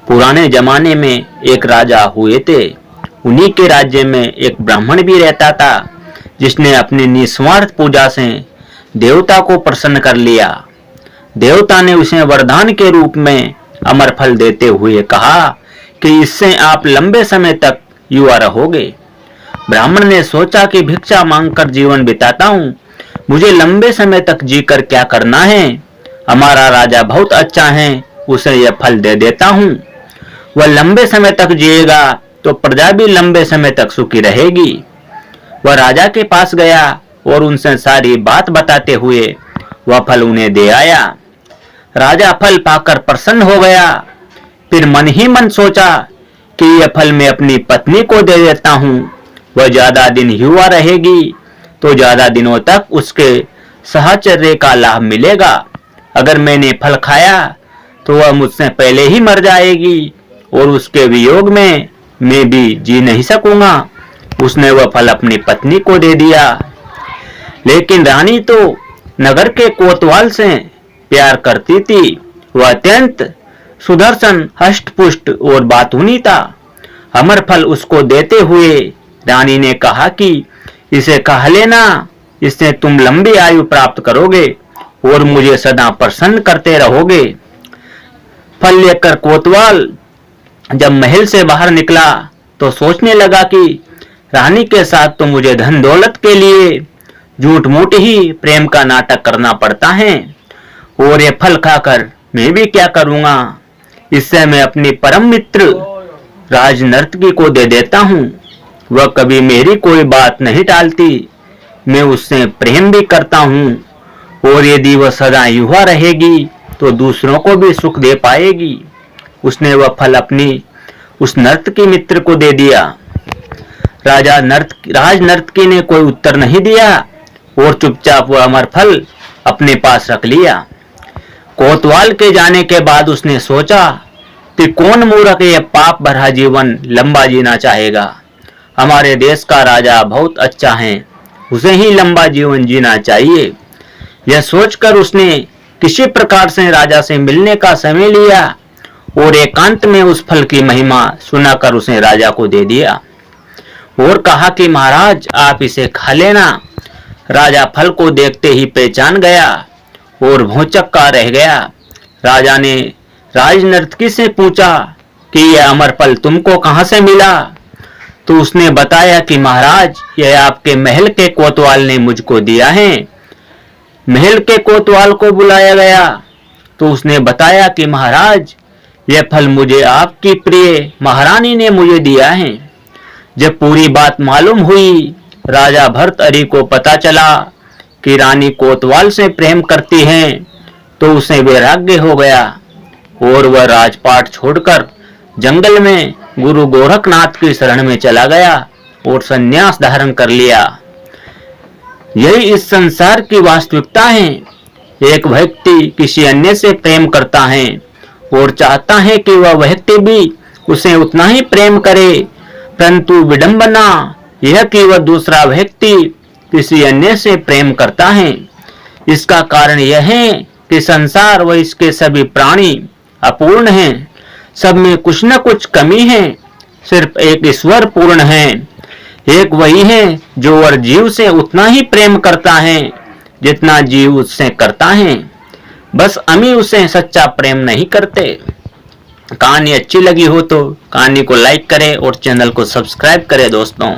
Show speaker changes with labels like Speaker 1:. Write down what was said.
Speaker 1: पुराने जमाने में एक राजा हुए थे। उन्हीं के राज्य में एक ब्राह्मण भी रहता था, जिसने अपनी निस्वार्थ पूजा से देवता को प्रसन्न कर लिया। देवता ने उसे वरदान के रूप में अमर फल देते हुए कहा कि इससे आप लंबे समय तक युवा रहोगे। ब्राह्मण ने सोचा कि भिक्षा मांगकर जीवन बिताता हूँ, मुझे लंबे समय तक जीकर क्या करना है। हमारा राजा बहुत अच्छा है, उसे यह फल दे देता हूँ। वह लंबे समय तक जिएगा तो प्रजा भी लंबे समय तक सुखी रहेगी। वह राजा के पास गया और उनसे सारी बात बताते हुए वह फल उन्हें दे आया। राजा फल पाकर प्रसन्न हो गया। फिर मन ही मन सोचा कि यह फल मैं अपनी पत्नी को दे देता हूँ, वह ज्यादा दिन युवा रहेगी तो ज्यादा दिनों तक उसके साहचर्य का लाभ मिलेगा। अगर मैंने फल खाया तो वह मुझसे पहले ही मर जाएगी और उसके वियोग में मैं भी जी नहीं सकूंगा। उसने वह फल अपनी पत्नी को दे दिया। लेकिन रानी तो नगर के कोतवाल से प्यार करती थी। वह अत्यंत सुदर्शन, हष्टपुष्ट और बातूनी था। अमर फल उसको देते हुए रानी ने कहा कि इसे खा लेना, इससे तुम लंबी आयु प्राप्त करोगे और मुझे सदा प्रसन्न करते रहोगे। फल लेकर कोतवाल जब महल से बाहर निकला तो सोचने लगा कि रानी के साथ तो मुझे धन दौलत के लिए झूठ मूठ ही प्रेम का नाटक करना पड़ता है, और ये फल खाकर मैं भी क्या करूंगा। इससे मैं अपनी परम मित्र राजनर्तकी को दे देता हूँ। वह कभी मेरी कोई बात नहीं टालती, मैं उससे प्रेम भी करता हूँ, और यदि वह सदा युवा रहेगी तो दूसरों को भी सुख दे पाएगी। उसने वह फल अपनी उस नर्तकी मित्र को दे दिया। राजनर्तकी ने कोई उत्तर नहीं दिया और चुपचाप वह अमर फल अपने पास रख लिया। कोतवाल के जाने के बाद उसने सोचा कि कौन मूर्ख यह पाप भरा जीवन लंबा जीना चाहेगा। हमारे देश का राजा बहुत अच्छा है, उसे ही लंबा जीवन जीना चाहिए। यह सोचकर उसने किसी प्रकार से राजा से मिलने का समय लिया और एकांत में उस फल की महिमा सुनाकर उसे राजा को दे दिया और कहा कि महाराज आप इसे खा लेना। राजा फल को देखते ही पहचान गया और भौचक्का रह गया। राजा ने राजनर्तकी से पूछा कि यह अमर फल तुमको कहां से मिला। तो उसने बताया कि महाराज यह आपके महल के कोतवाल ने मुझको दिया है। महल के कोतवाल को बुलाया गया तो उसने बताया कि महाराज यह फल मुझे आपकी प्रिय महारानी ने मुझे दिया है। जब पूरी बात मालूम हुई, राजा भर्तहरि को पता चला कि रानी कोतवाल से प्रेम करती है, तो उसे वैराग्य हो गया और वह राजपाट छोड़कर जंगल में गुरु गोरखनाथ की शरण में चला गया और संन्यास धारण कर लिया। यही इस संसार की वास्तविकता है। एक व्यक्ति किसी अन्य से प्रेम करता है और चाहता है कि वह व्यक्ति भी उसे उतना ही प्रेम करे, परंतु विडंबना यह कि वह दूसरा व्यक्ति किसी अन्य से प्रेम करता है। इसका कारण यह है कि संसार व इसके सभी प्राणी अपूर्ण हैं। सब में कुछ न कुछ कमी है। सिर्फ एक ईश्वर पूर्ण है। एक वही है जो और जीव से उतना ही प्रेम करता है जितना जीव उससे करता है। बस अमी उसे सच्चा प्रेम नहीं करते। कहानी अच्छी लगी हो तो कहानी को लाइक करें और चैनल को सब्सक्राइब करें दोस्तों।